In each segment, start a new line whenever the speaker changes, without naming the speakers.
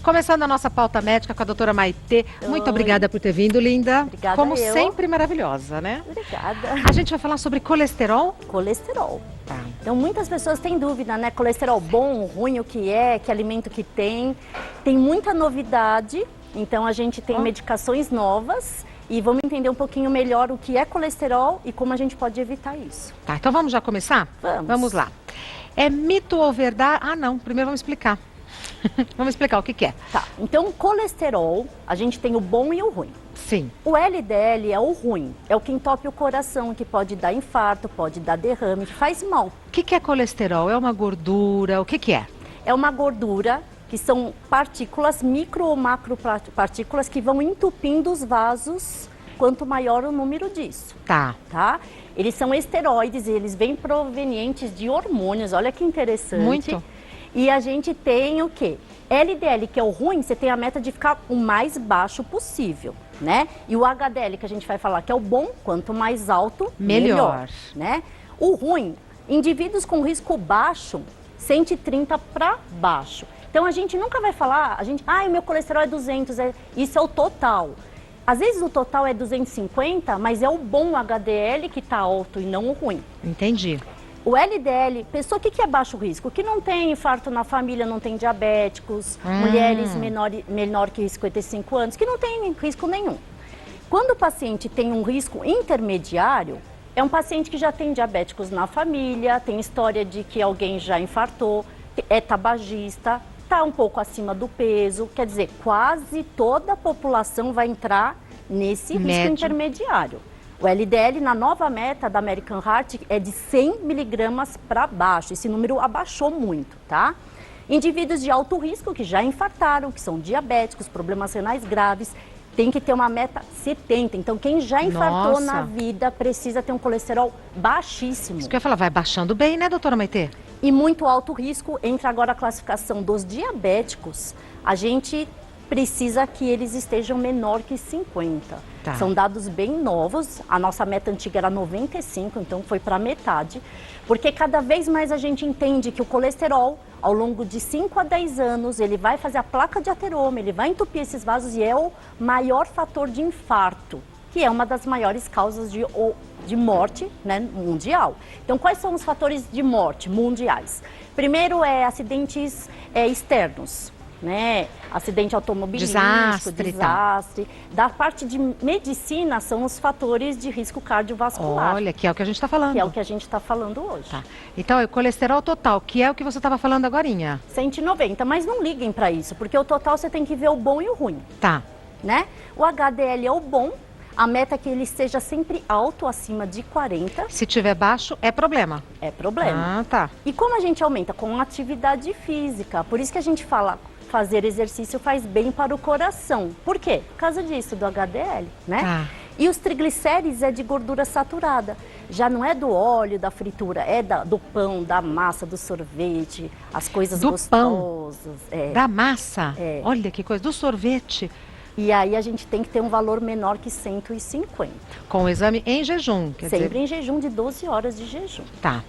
Começando a nossa pauta médica com a doutora Maitê. Muito
Oi.
obrigada por ter vindo, linda.
Obrigada
Como
eu.
sempre, maravilhosa, né?
Obrigada.
A gente vai falar sobre colesterol.
Colesterol.
Tá.
Então muitas pessoas têm dúvida, né? Colesterol bom, ruim, o que é, que alimento que tem. Tem muita novidade, então a gente tem medicações novas e vamos entender um pouquinho melhor o que é colesterol e como a gente pode evitar isso.
Tá, então vamos já começar?
Vamos.
Vamos lá. É mito ou verdade? Ah, não. Primeiro vamos explicar. Vamos explicar o que é.
Tá, então colesterol, a gente tem o bom e o ruim.
Sim.
O LDL é o ruim, é o que entope o coração, que pode dar infarto, pode dar derrame, que faz mal.
O que é colesterol? É uma gordura? O que é?
É uma gordura que são partículas, micro ou macro partículas que vão entupindo os vasos, quanto maior o número disso,
Tá.
tá? Eles são esteroides e eles vêm provenientes de hormônios, olha que interessante.
Muito.
E a gente tem o quê? LDL, que é o ruim, você tem a meta de ficar o mais baixo possível, né? E o HDL, que a gente vai falar que é o bom, quanto mais alto, melhor, né? O ruim, indivíduos com risco baixo, 130 para baixo. Então a gente nunca vai falar, ai, meu colesterol é 200, isso é o total. Às vezes o total é 250, mas é o bom HDL que está alto e não o ruim.
Entendi.
O LDL, pessoa que é baixo risco, que não tem infarto na família, não tem diabéticos, mulheres menor que 55 anos, que não tem risco nenhum. Quando o paciente tem um risco intermediário, é um paciente que já tem diabéticos na família, tem história de que alguém já infartou, é tabagista, está um pouco acima do peso, quer dizer, quase toda a população vai entrar nesse risco intermediário. O LDL na nova meta da American Heart é de 100 miligramas para baixo. Esse número abaixou muito, tá? Indivíduos de alto risco que já infartaram, que são diabéticos, problemas renais graves, tem que ter uma meta 70. Então, quem já infartou na vida precisa ter um colesterol baixíssimo.
Isso que eu ia falar, vai baixando bem, né, doutora Maitê?
E muito alto risco, entra agora a classificação dos diabéticos. A gente precisa que eles estejam menor que 50.
Tá.
São dados bem novos, a nossa meta antiga era 95, então foi para metade, porque cada vez mais a gente entende que o colesterol, ao longo de 5 a 10 anos, ele vai fazer a placa de ateroma, ele vai entupir esses vasos e é o maior fator de infarto, que é uma das maiores causas de morte, né, mundial. Então, quais são os fatores de morte mundiais? Primeiro é acidentes externos, né? Acidente automobilístico, desastre. Da parte de medicina são os fatores de risco cardiovascular.
Olha, que é o que a gente está falando.
Que é o que a gente está falando hoje.
Tá. Então, é o colesterol total, que é o que você estava falando agorinha.
190, mas não liguem para isso, porque o total você tem que ver o bom e o ruim.
Tá.
Né? O HDL é o bom, a meta é que ele esteja sempre alto, acima de 40.
Se tiver baixo, é problema.
É problema.
Ah, tá.
E como a gente aumenta? Com atividade física. Por isso que a gente fala, fazer exercício faz bem para o coração. Por quê? Por causa disso, do HDL, né?
Tá.
E os triglicérides é de gordura saturada. Já não é do óleo, da fritura, é do pão, da massa, do sorvete, as coisas gostosas.
Pão,
é.
da massa.
É.
Olha que coisa, do sorvete.
E aí a gente tem que ter um valor menor que 150.
Com o exame em jejum.
Sempre em jejum, de 12 horas de jejum.
Tá.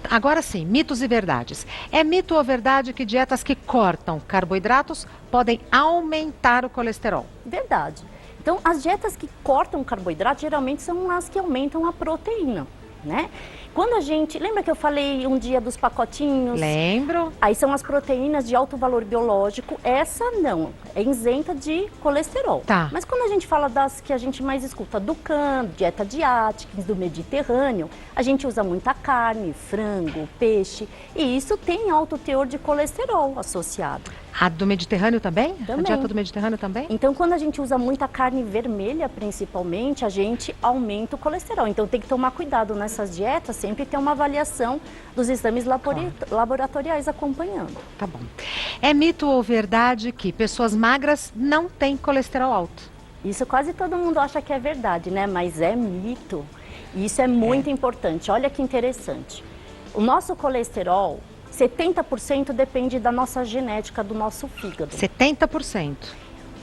Agora sim, mitos e verdades. É mito ou verdade que dietas que cortam carboidratos podem aumentar o colesterol?
Verdade. Então, as dietas que cortam carboidrato geralmente são as que aumentam a proteína, né? Quando a gente... Lembra que eu falei um dia dos pacotinhos?
Lembro.
Aí são as proteínas de alto valor biológico. Essa não, é isenta de colesterol.
Tá.
Mas quando a gente fala das que a gente mais escuta, do CAN, dieta de Atkins, do Mediterrâneo, a gente usa muita carne, frango, peixe. E isso tem alto teor de colesterol associado.
A do Mediterrâneo também?
Também.
A dieta do Mediterrâneo também?
Então, quando a gente usa muita carne vermelha, principalmente, a gente aumenta o colesterol. Então, tem que tomar cuidado nessas dietas, sempre ter uma avaliação dos exames laboratoriais acompanhando.
Tá bom. É mito ou verdade que pessoas magras não têm colesterol alto?
Isso quase todo mundo acha que é verdade, né? Mas é mito. E isso é muito importante. Olha que interessante. O nosso colesterol, 70% depende da nossa genética, do nosso fígado.
70%.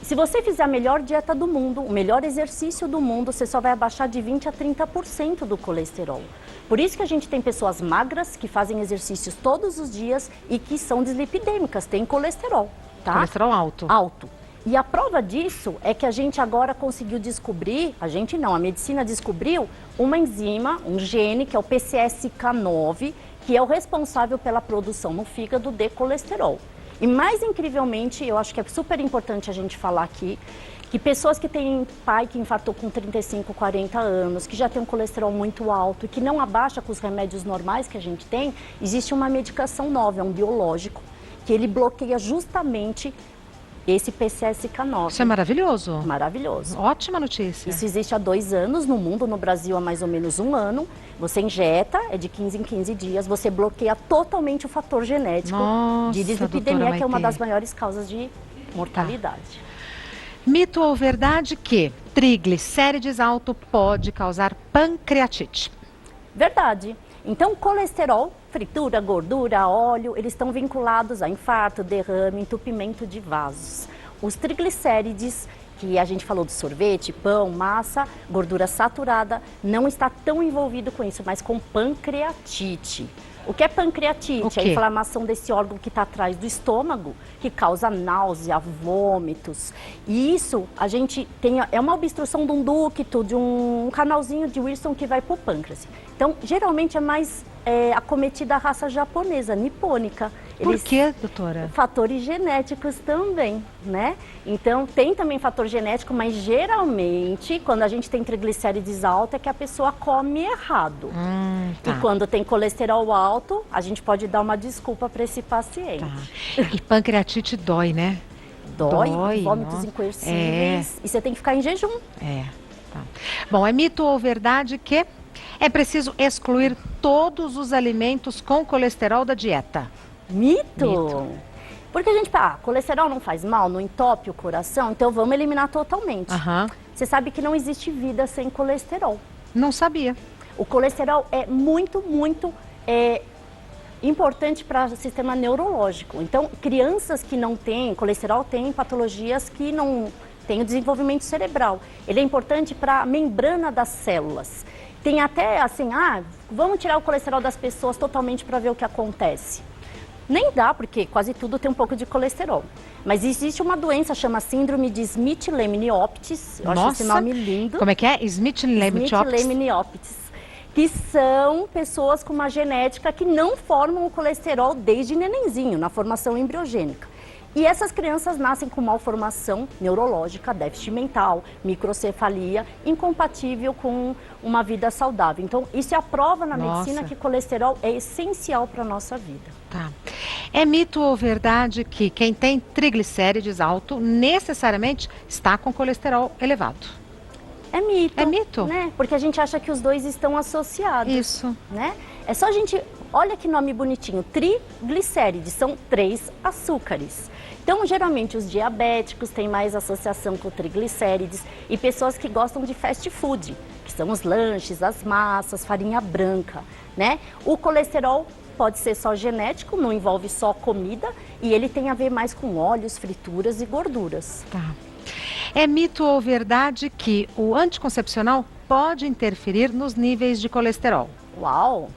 Se você fizer a melhor dieta do mundo, o melhor exercício do mundo, você só vai abaixar de 20 a 30% do colesterol. Por isso que a gente tem pessoas magras que fazem exercícios todos os dias e que são dislipidêmicas, têm colesterol, tá?
Colesterol alto.
Alto. E a prova disso é que a gente agora conseguiu descobrir, a gente não, a medicina descobriu uma enzima, um gene, que é o PCSK9, que é o responsável pela produção no fígado de colesterol. E mais incrivelmente, eu acho que é super importante a gente falar aqui, que pessoas que têm pai que infartou com 35, 40 anos, que já tem um colesterol muito alto e que não abaixa com os remédios normais que a gente tem, existe uma medicação nova, é um biológico, que ele bloqueia justamente esse PCSK9.
Isso é maravilhoso.
Maravilhoso.
Ótima notícia.
Isso existe há 2 anos no mundo, no Brasil há mais ou menos 1 ano. Você injeta, é de 15 em 15 dias, você bloqueia totalmente o fator genético de dislipidemia, que é uma das maiores causas de mortalidade.
Mito ou verdade que triglicérides alto pode causar pancreatite?
Verdade. Então, colesterol, fritura, gordura, óleo, eles estão vinculados a infarto, derrame, entupimento de vasos. Os triglicérides, que a gente falou do sorvete, pão, massa, gordura saturada, não está tão envolvido com isso, mas com pancreatite. O que é pancreatite? É a inflamação desse órgão que está atrás do estômago, que causa náusea, vômitos. E isso, a gente tem, é uma obstrução de um ducto, de um canalzinho de Wilson que vai para o pâncreas. Então, geralmente é mais acometida a raça japonesa, nipônica.
Por quê, doutora?
Fatores genéticos também, né? Então, tem também fator genético, mas geralmente, quando a gente tem triglicérides altos, é que a pessoa come errado.
Tá.
E quando tem colesterol alto, a gente pode dar uma desculpa para esse paciente.
Tá. E pancreatite dói, né?
Dói, vômitos incoercíveis. E você tem que ficar em jejum.
Tá. Bom, é mito ou verdade que é preciso excluir todos os alimentos com colesterol da dieta?
Mito. Porque a gente fala, colesterol não faz mal, não entope o coração, então vamos eliminar totalmente. Você sabe que não existe vida sem colesterol.
Não sabia.
O colesterol é muito importante para o sistema neurológico. Então, crianças que não têm colesterol têm patologias que não têm o desenvolvimento cerebral. Ele é importante para a membrana das células. Tem até assim, vamos tirar o colesterol das pessoas totalmente para ver o que acontece. Nem dá, porque quase tudo tem um pouco de colesterol. Mas existe uma doença, chama síndrome de Smith-Lemni-Opitz. Eu acho esse nome lindo.
Como é que é?
Smith-Lemni-Opitz. Que são pessoas com uma genética que não formam o colesterol desde nenenzinho, na formação embriogênica. E essas crianças nascem com malformação neurológica, déficit mental, microcefalia, incompatível com uma vida saudável. Então, isso é a prova na medicina que colesterol é essencial para a nossa vida.
Tá. É mito ou verdade que quem tem triglicérides alto necessariamente está com colesterol elevado?
É mito.
É mito?
Né? Porque a gente acha que os dois estão associados.
Isso.
Né? É só a gente... Olha que nome bonitinho. Triglicérides, são 3 açúcares. Então, geralmente, os diabéticos têm mais associação com triglicérides e pessoas que gostam de fast food, que são os lanches, as massas, farinha branca, né? O colesterol pode ser só genético, não envolve só comida e ele tem a ver mais com óleos, frituras e gorduras.
Tá. É mito ou verdade que o anticoncepcional pode interferir nos níveis de colesterol?
Uau!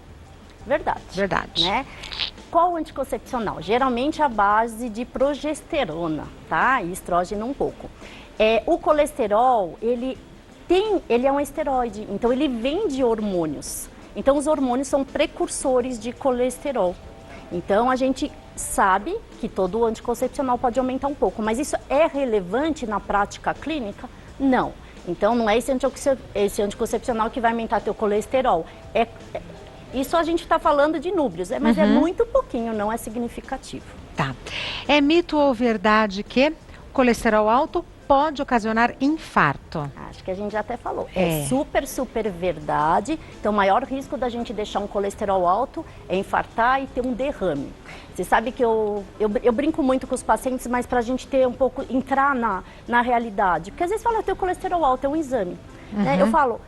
Verdade.
Verdade.
Né? Qual o anticoncepcional? Geralmente a base de progesterona, tá? E estrógeno um pouco. O colesterol, ele é um esteroide, então ele vem de hormônios. Então os hormônios são precursores de colesterol. Então a gente sabe que todo anticoncepcional pode aumentar um pouco, mas isso é relevante na prática clínica? Não. Então não é esse anticoncepcional que vai aumentar teu colesterol. Isso a gente está falando de números, mas é muito pouquinho, não é significativo.
Tá. É mito ou verdade que colesterol alto pode ocasionar infarto?
Acho que a gente já até falou. É super verdade. Então, o maior risco da gente deixar um colesterol alto é infartar e ter um derrame. Você sabe que eu brinco muito com os pacientes, mas para a gente ter um pouco, entrar na realidade. Porque às vezes fala, eu tenho colesterol alto, é um exame. Né? Eu falo,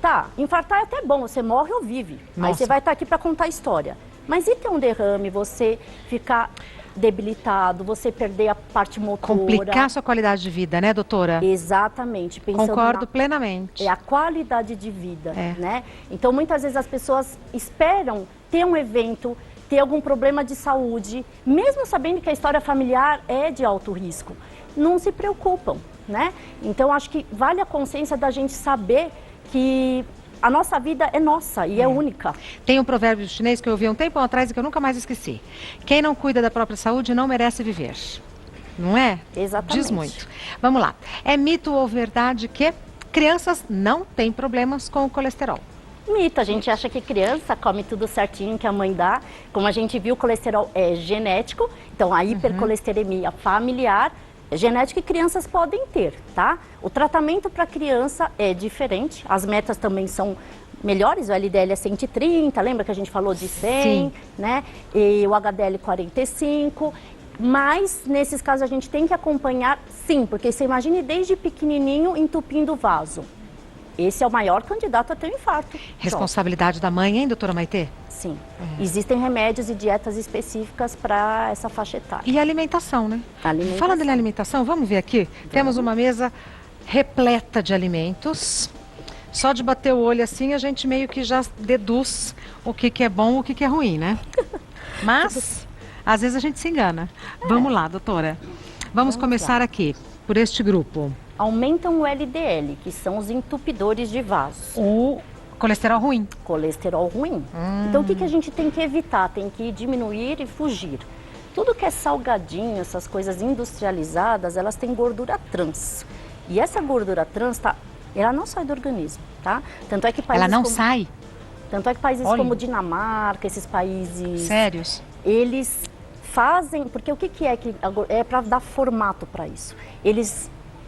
tá, infartar é até bom, você morre ou vive. Aí você vai estar aqui para contar a história. Mas e ter um derrame, você ficar debilitado, você perder a parte motora.
Complicar sua qualidade de vida, né, doutora?
Exatamente.
Concordo plenamente.
É a qualidade de vida,
É.
né? Então, muitas vezes as pessoas esperam ter um evento, ter algum problema de saúde, mesmo sabendo que a história familiar é de alto risco. Não se preocupam, né? Então, acho que vale a consciência da gente saber que a nossa vida é nossa e é única.
Tem um provérbio chinês que eu ouvi um tempo atrás e que eu nunca mais esqueci. Quem não cuida da própria saúde não merece viver. Não é?
Exatamente.
Diz muito. Vamos lá. É mito ou verdade que crianças não têm problemas com o colesterol?
Mito, a gente acha que criança come tudo certinho que a mãe dá. Como a gente viu, o colesterol é genético, então a hipercolesterolemia familiar é genética e crianças podem ter, tá? O tratamento para criança é diferente, as metas também são melhores, o LDL é 130, lembra que a gente falou de 100,
Sim.
né? E o HDL 45, mas nesses casos a gente tem que acompanhar, sim, porque você imagine desde pequenininho entupindo o vaso. Esse é o maior candidato a ter um infarto.
Responsabilidade da mãe, hein, doutora Maitê?
Sim. Existem remédios e dietas específicas para essa faixa etária.
E a alimentação, né?
Alimentação.
Falando em alimentação, vamos ver aqui. Temos uma mesa repleta de alimentos. Só de bater o olho assim, a gente meio que já deduz o que é bom e o que é ruim, né? Mas, às vezes a gente se engana. Vamos lá, doutora. Vamos começar aqui, por este grupo.
Aumentam o LDL, que são os entupidores de vasos.
O colesterol ruim.
Colesterol ruim. Então, o que a gente tem que evitar? Tem que diminuir e fugir. Tudo que é salgadinho, essas coisas industrializadas, elas têm gordura trans. E essa gordura trans, ela não sai do organismo, tá? Tanto é que países
Ela não sai?
Tanto é que países
Olha.
como Dinamarca, esses países...
Sérios?
Eles fazem... Porque o que é para dar formato para isso?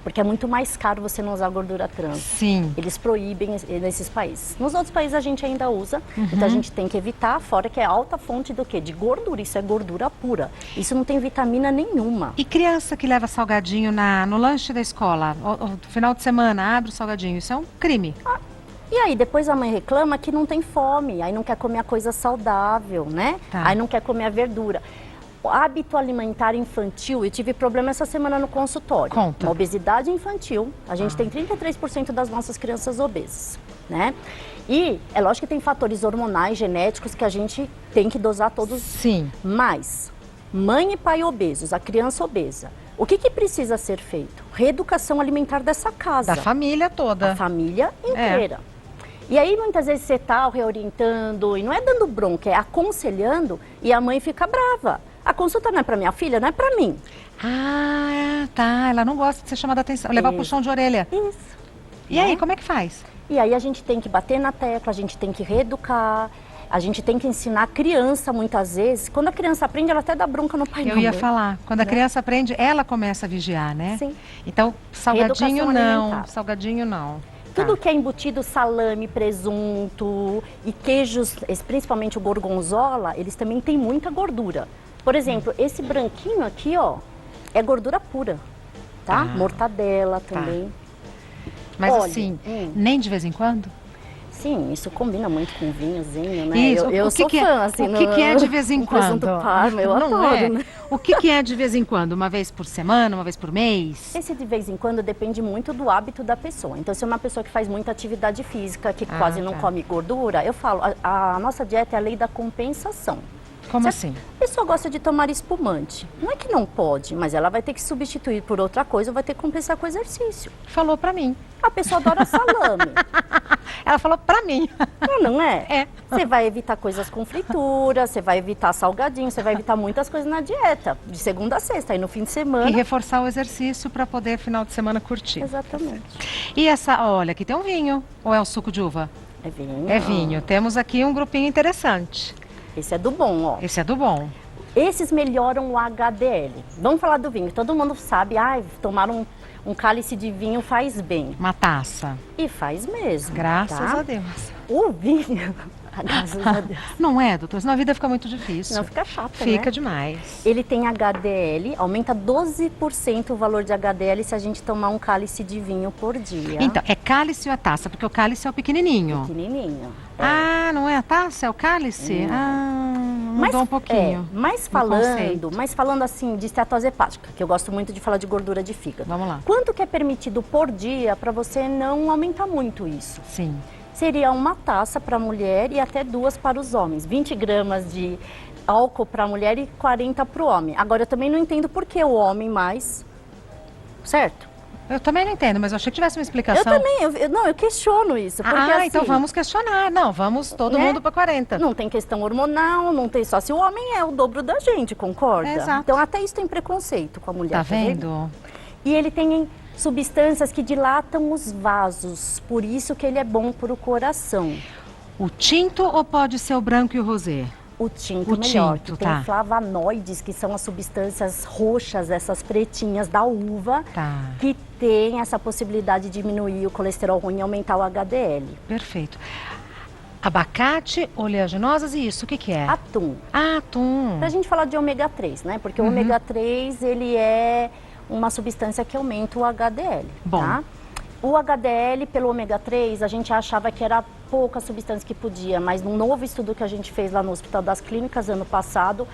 Porque é muito mais caro você não usar gordura trans.
Sim.
Eles proíbem nesses países. Nos outros países a gente ainda usa, então a gente tem que evitar, fora que é alta fonte do quê? De gordura, isso é gordura pura. Isso não tem vitamina nenhuma.
E criança que leva salgadinho no lanche da escola, no final de semana, abre o salgadinho, isso é um crime.
E aí depois a mãe reclama que não tem fome, aí não quer comer a coisa saudável, né?
Tá.
Aí não quer comer a verdura. O hábito alimentar infantil, eu tive problema essa semana no consultório.
Conta.
Uma obesidade infantil, a gente tem 33% das nossas crianças obesas, né? E é lógico que tem fatores hormonais, genéticos, que a gente tem que dosar todos.
Sim.
Mas, mãe e pai obesos, a criança obesa, o que precisa ser feito? Reeducação alimentar dessa casa.
Da família toda.
A família inteira. E aí, muitas vezes, você está reorientando, e não é dando bronca, é aconselhando, e a mãe fica brava. A consulta não é para minha filha, não é para mim.
Ah, tá. Ela não gosta de ser chamada a atenção. Levar
Isso.
puxão de orelha.
Isso.
E aí, como é que faz?
E aí a gente tem que bater na tecla, a gente tem que reeducar, a gente tem que ensinar a criança, muitas vezes. Quando a criança aprende, ela até dá bronca no pai e na
Eu ia
mãe.
falar. Quando a criança aprende, ela começa a vigiar, né?
Sim.
Então, salgadinho
Reeducação
não.
alimentar.
Salgadinho não.
Tudo
Tá.
que é embutido, salame, presunto e queijos, principalmente o gorgonzola, eles também têm muita gordura. Por exemplo, esse branquinho aqui, ó, é gordura pura, tá?
Ah.
Mortadela também.
Mas
Olha,
assim, nem de vez em quando?
Sim, isso combina muito com vinhozinho, né?
Isso,
eu
o que
sou
que é-
fã, assim,
o que é de vez em
no presunto
quando?
Parma, eu
Não
adoro,
é?
né?
O que é de vez em quando? Uma vez por semana, uma vez por mês?
Esse de vez em quando depende muito do hábito da pessoa. Então, se é uma pessoa que faz muita atividade física, que quase não
tá.
come gordura, eu falo, a nossa dieta é a lei da compensação.
Como
Se
assim?
A pessoa gosta de tomar espumante. Não é que não pode, mas ela vai ter que substituir por outra coisa ou vai ter que compensar com exercício.
Falou pra mim.
A pessoa adora salame.
Ela falou pra mim.
Não é?
É.
Você vai evitar coisas com fritura, você vai evitar salgadinho, você vai evitar muitas coisas na dieta, de segunda a sexta, aí no fim de semana.
E reforçar o exercício pra poder, final de semana, curtir.
Exatamente.
E essa, olha, aqui tem um vinho. Ou é o suco de uva?
É vinho.
É vinho. Temos aqui um grupinho interessante.
Esse é do bom, ó.
Esse é do bom.
Esses melhoram o HDL. Vamos falar do vinho. Todo mundo sabe, tomar um cálice de vinho faz bem.
Uma taça.
E faz mesmo.
Graças
tá?
a Deus.
O vinho, graças a Deus.
Não é, doutor? Senão a vida fica muito difícil.
Não fica chato,
Fica
né?
demais.
Ele tem HDL, aumenta 12% o valor de HDL se a gente tomar um cálice de vinho por dia.
Então, é cálice ou a taça? Porque o cálice é o pequenininho.
Pequenininho.
Ah, não é a taça? É o cálice? Ah, Mudou um pouquinho.
Mas falando assim de esteatose hepática, que eu gosto muito de falar de gordura de fígado.
Vamos lá.
Quanto que é permitido por dia para você não aumentar muito isso?
Sim.
Seria uma taça para a mulher e até 2 para os homens. 20 gramas de álcool para a mulher e 40 para o homem. Agora, eu também não entendo por que o homem mais, certo?
Eu também não entendo, mas eu achei que tivesse uma explicação.
Eu também, eu questiono isso. Porque, assim,
então vamos questionar. Não, vamos todo mundo para 40.
Não tem questão hormonal, não tem só se o homem é o dobro da gente, concorda?
Exato.
Então até isso tem preconceito com a mulher.
Tá vendo?
E ele tem substâncias que dilatam os vasos, por isso que ele é bom para o coração.
O tinto ou pode ser o branco e o rosé?
O tinto melhor,
tinto,
que tem flavonoides, que são as substâncias roxas, essas pretinhas da uva, que tem essa possibilidade de diminuir o colesterol ruim e aumentar o HDL.
Perfeito. Abacate, oleaginosas e isso, o que é?
Atum.
Atum.
Pra gente falar de ômega 3, né? Porque o ômega 3, ele é uma substância que aumenta o HDL,
Bom.
Tá? O HDL pelo ômega 3, a gente achava que era pouca substância que podia, mas num novo estudo que a gente fez lá no Hospital das Clínicas ano passado,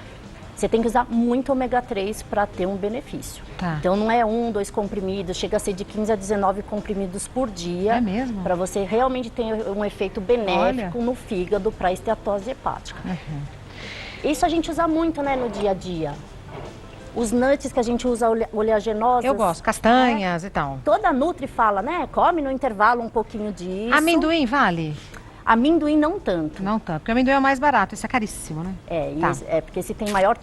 você tem que usar muito ômega 3 para ter um benefício.
Tá.
Então não é 1, 2 comprimidos, chega a ser de 15 a 19 comprimidos por dia.
É mesmo?
Para você realmente ter um efeito benéfico no fígado para a esteatose hepática. Isso a gente usa muito, né, no dia a dia. Os nuts que a gente usa oleaginosas.
Eu gosto, castanhas e tal.
Toda Nutri fala, né? Come no intervalo um pouquinho disso.
Amendoim vale?
Amendoim não tanto.
Não tanto, porque o amendoim é o mais barato, esse é caríssimo, né?
Porque esse tem maior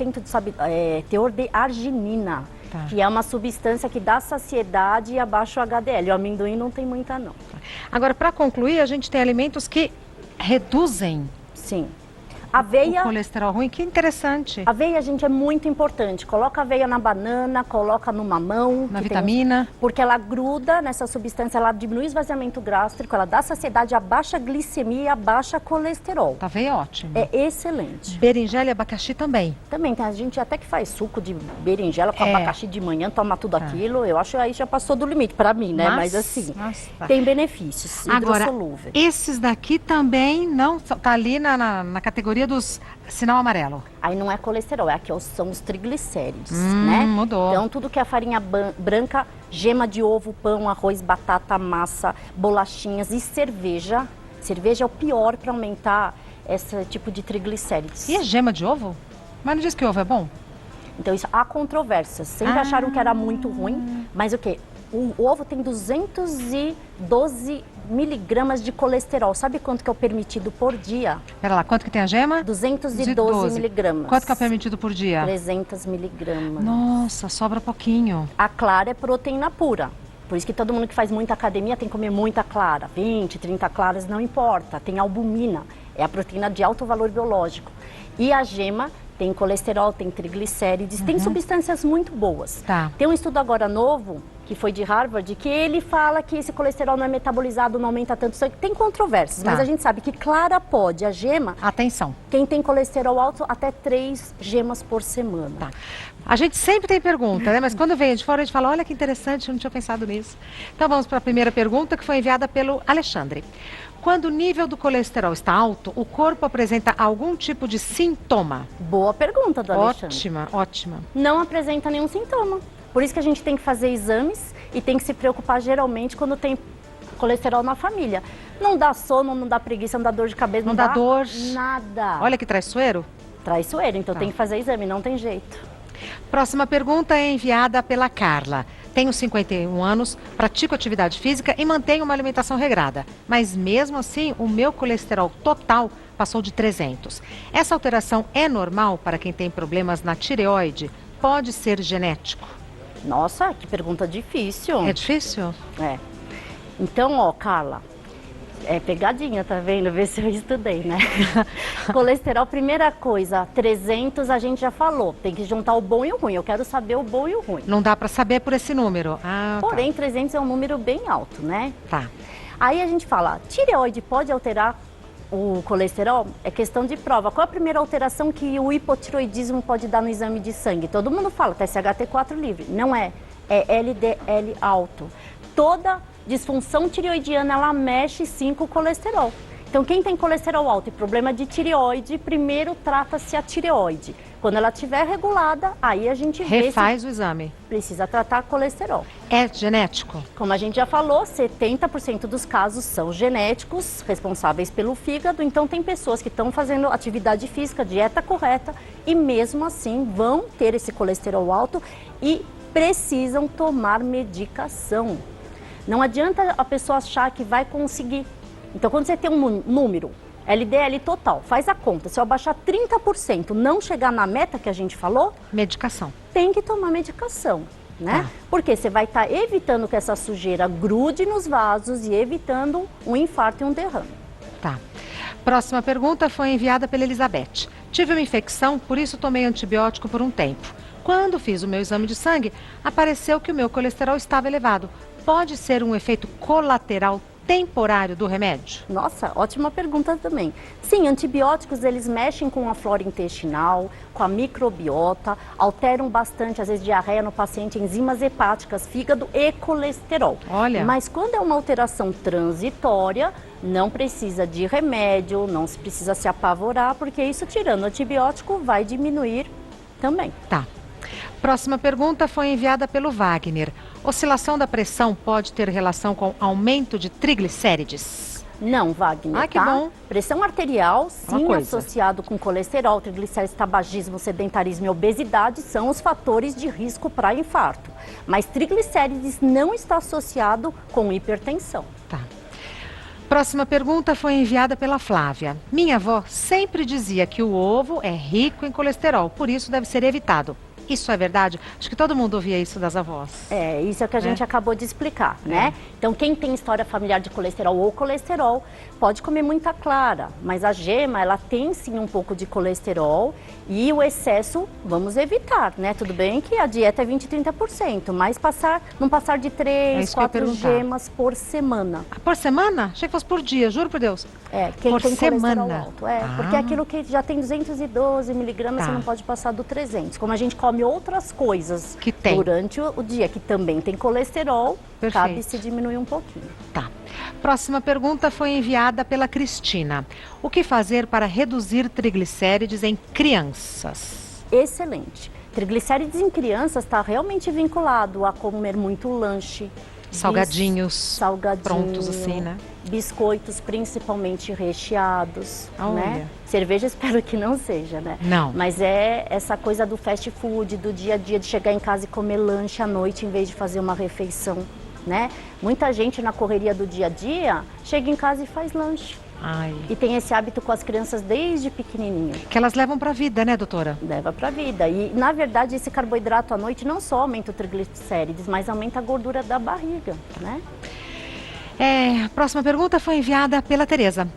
teor de arginina, que é uma substância que dá saciedade e abaixa o HDL. O amendoim não tem muita, não.
Agora, para concluir, a gente tem alimentos que reduzem
aveia,
o colesterol ruim, que interessante.
Aveia, gente, é muito importante. Coloca aveia na banana, coloca no mamão.
Na vitamina.
Porque ela gruda nessa substância, ela diminui o esvaziamento gástrico, ela dá saciedade, abaixa a glicemia e abaixa colesterol.
A aveia é ótimo.
É excelente.
Berinjela e abacaxi também.
Também, tem a gente até que faz suco de berinjela com abacaxi de manhã, toma tudo aquilo. Eu acho que aí já passou do limite para mim, né? Mas assim, tem benefícios hidrossolúveis.
Agora, esses daqui também não... Tá ali na categoria dos sinal amarelo.
Aí não é colesterol, aqui são os triglicérides, né?
Mudou.
Então tudo que é farinha branca, gema de ovo, pão, arroz, batata, massa, bolachinhas e cerveja. Cerveja é o pior para aumentar esse tipo de triglicérides.
E a gema de ovo? Mas não diz que ovo é bom?
Então isso, há controvérsias. Sempre acharam que era muito ruim, mas o quê? O ovo tem 212 miligramas de colesterol. Sabe quanto que é o permitido por dia?
Pera lá, quanto que tem a gema?
212 miligramas.
Quanto que é o permitido por dia?
300 miligramas.
Nossa, sobra pouquinho.
A clara é proteína pura. Por isso que todo mundo que faz muita academia tem que comer muita clara. 20, 30 claras, não importa. Tem albumina, é a proteína de alto valor biológico. E a gema tem colesterol, tem triglicérides, tem substâncias muito boas. Tem um estudo agora novo, que foi de Harvard, que ele fala que esse colesterol não é metabolizado, não aumenta tanto sangue. Tem controvérsias, mas a gente sabe que clara pode, a gema...
Atenção.
Quem tem colesterol alto, até 3 gemas por semana.
A gente sempre tem pergunta, né? Mas quando vem de fora, a gente fala, olha que interessante, eu não tinha pensado nisso. Então vamos para a primeira pergunta, que foi enviada pelo Alexandre. Quando o nível do colesterol está alto, o corpo apresenta algum tipo de sintoma?
Boa pergunta do Alexandre.
Ótima, ótima.
Não apresenta nenhum sintoma. Por isso que a gente tem que fazer exames e tem que se preocupar geralmente quando tem colesterol na família. Não dá sono, não dá preguiça, não dá dor de cabeça, não dá
dor.
Nada.
Olha que traiçoeiro.
Traiçoeiro, então tem que fazer exame, não tem jeito.
Próxima pergunta é enviada pela Carla. Tenho 51 anos, pratico atividade física e mantenho uma alimentação regrada. Mas mesmo assim, o meu colesterol total passou de 300. Essa alteração é normal para quem tem problemas na tireoide? Pode ser genético?
Nossa, que pergunta difícil.
É difícil?
É. Então, ó, Carla, é pegadinha, tá vendo? Vê se eu estudei, né? Colesterol, primeira coisa, 300 a gente já falou. Tem que juntar o bom e o ruim. Eu quero saber o bom e o ruim.
Não dá pra saber por esse número.
Porém, 300 é um número bem alto, né?
Tá.
Aí a gente fala, tireoide pode alterar o colesterol? É questão de prova. Qual a primeira alteração que o hipotiroidismo pode dar no exame de sangue? Todo mundo fala, TSHT4 livre. Não é. É LDL alto. Toda disfunção tireoidiana, ela mexe sim com o colesterol. Então, quem tem colesterol alto e problema de tireoide, primeiro trata-se a tireoide. Quando ela estiver regulada, aí a gente
refaz o exame.
Precisa tratar colesterol.
É genético?
Como a gente já falou, 70% dos casos são genéticos, responsáveis pelo fígado. Então, tem pessoas que estão fazendo atividade física, dieta correta, e mesmo assim vão ter esse colesterol alto e precisam tomar medicação. Não adianta a pessoa achar que vai conseguir. Então, quando você tem um número, LDL total, faz a conta. Se eu abaixar 30%, não chegar na meta que a gente falou...
Medicação.
Tem que tomar medicação, né? Porque você vai estar evitando que essa sujeira grude nos vasos e evitando um infarto e um derrame.
Tá. Próxima pergunta foi enviada pela Elizabeth. Tive uma infecção, por isso tomei antibiótico por um tempo. Quando fiz o meu exame de sangue, apareceu que o meu colesterol estava elevado. Pode ser um efeito colateral temporário do remédio?
Nossa, ótima pergunta também. Sim, antibióticos, eles mexem com a flora intestinal, com a microbiota, alteram bastante, às vezes, diarreia no paciente, enzimas hepáticas, fígado e colesterol.
Olha.
Mas quando é uma alteração transitória, não precisa de remédio, não se precisa se apavorar, porque isso, tirando o antibiótico, vai diminuir também.
Tá. Próxima pergunta foi enviada pelo Wagner. Oscilação da pressão pode ter relação com aumento de triglicérides?
Não, Wagner,
que bom.
Pressão arterial, sim, associado com colesterol, triglicérides, tabagismo, sedentarismo e obesidade são os fatores de risco para infarto. Mas triglicérides não está associado com hipertensão.
Tá. Próxima pergunta foi enviada pela Flávia. Minha avó sempre dizia que o ovo é rico em colesterol, por isso deve ser evitado. Isso é verdade? Acho que todo mundo ouvia isso das avós.
É, isso é o que a gente acabou de explicar, né? Então, quem tem história familiar de colesterol ou colesterol, pode comer muita clara. Mas a gema, ela tem sim um pouco de colesterol e o excesso, vamos evitar, né? Tudo bem que a dieta é 20, 30%, mas não passar de 3, 4 gemas por semana.
Por semana? Achei que fosse por dia, juro por Deus.
É, quem
por
tem
semana.
colesterol alto. Porque aquilo que já tem 212 miligramas, você não pode passar do 300. Como a gente come outras coisas
que tem
durante o dia, que também tem colesterol, cabe se diminuir um pouquinho.
Tá. Próxima pergunta foi enviada pela Cristina. O que fazer para reduzir triglicérides em crianças?
Excelente. Triglicérides em crianças está realmente vinculado a comer muito lanche,
salgadinhos prontos assim, né?
Biscoitos, principalmente recheados, né? Cerveja espero que não seja, né?
Não.
Mas é essa coisa do fast food, do dia a dia, de chegar em casa e comer lanche à noite em vez de fazer uma refeição, né? Muita gente na correria do dia a dia chega em casa e faz lanche. E tem esse hábito com as crianças desde pequenininha.
Que elas levam para a vida, né, doutora?
Leva para a vida. E, na verdade, esse carboidrato à noite não só aumenta o triglicérides, mas aumenta a gordura da barriga, né?
A próxima pergunta foi enviada pela Tereza.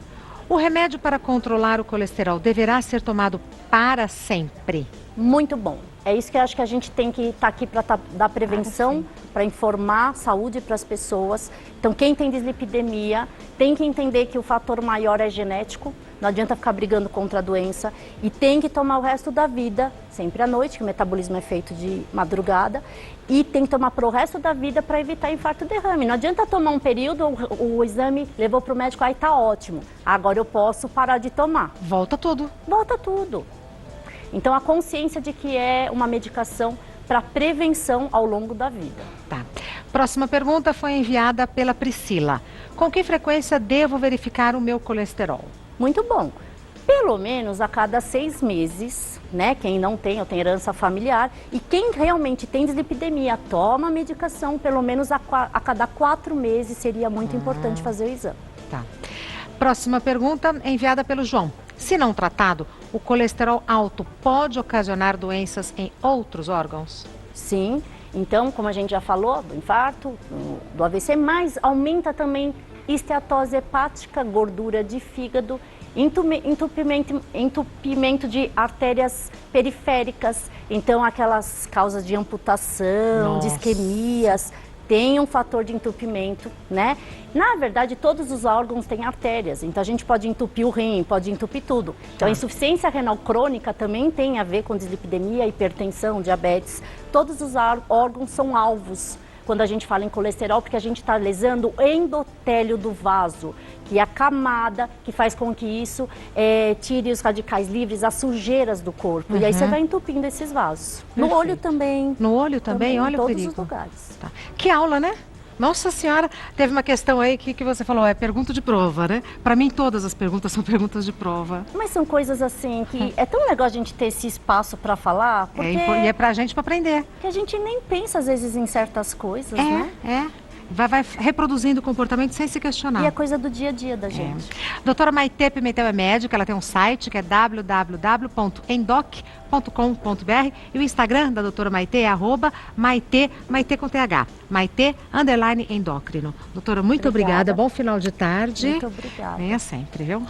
O remédio para controlar o colesterol deverá ser tomado para sempre?
Muito bom. É isso que eu acho que a gente tem que estar aqui para dar prevenção, para informar saúde para as pessoas. Então, quem tem dislipidemia tem que entender que o fator maior é genético. Não adianta ficar brigando contra a doença. E tem que tomar o resto da vida, sempre à noite, que o metabolismo é feito de madrugada. E tem que tomar para o resto da vida para evitar infarto e derrame. Não adianta tomar um período, o exame levou para o médico, aí tá ótimo. Agora eu posso parar de tomar.
Volta tudo.
Volta tudo. Então, a consciência de que é uma medicação para prevenção ao longo da vida.
Tá. Próxima pergunta foi enviada pela Priscila. Com que frequência devo verificar o meu colesterol?
Muito bom. Pelo menos a cada 6 meses, né? Quem não tem ou tem herança familiar. E quem realmente tem dislipidemia, toma medicação pelo menos a cada 4 meses. Seria muito importante fazer o exame.
Tá. Próxima pergunta enviada pelo João. Se não tratado, o colesterol alto pode ocasionar doenças em outros órgãos?
Sim. Então, como a gente já falou, do infarto, do AVC, mas aumenta também esteatose hepática, gordura de fígado, entupimento de artérias periféricas. Então, aquelas causas de amputação, de isquemias, tem um fator de entupimento, né? Na verdade, todos os órgãos têm artérias, então a gente pode entupir o rim, pode entupir tudo. Então, a insuficiência renal crônica também tem a ver com dislipidemia, hipertensão, diabetes. Todos os órgãos são alvos quando a gente fala em colesterol, porque a gente está lesando o endotélio do vaso, que é a camada que faz com que isso tire os radicais livres, as sujeiras do corpo. E aí você vai entupindo esses vasos. No
Perfeito.
olho também.
No olho também, olha
em
o
todos
perigo.
os lugares.
Tá. Que aula, né? Nossa Senhora, teve uma questão aí que você falou, é pergunta de prova, né? Para mim todas as perguntas são perguntas de prova.
Mas são coisas assim que é tão legal a gente ter esse espaço para falar, porque
E é pra gente para aprender.
que a gente nem pensa às vezes em certas coisas, né?
Vai reproduzindo o comportamento sem se questionar.
E é coisa do dia a dia da gente.
Doutora Maitê Pimentel é médica, ela tem um site que é www.endoc.com.br e o Instagram da doutora Maitê é @Maitê com TH, Maitê_endócrino. Doutora, muito obrigada, bom final de tarde.
Muito obrigada.
Venha sempre, viu?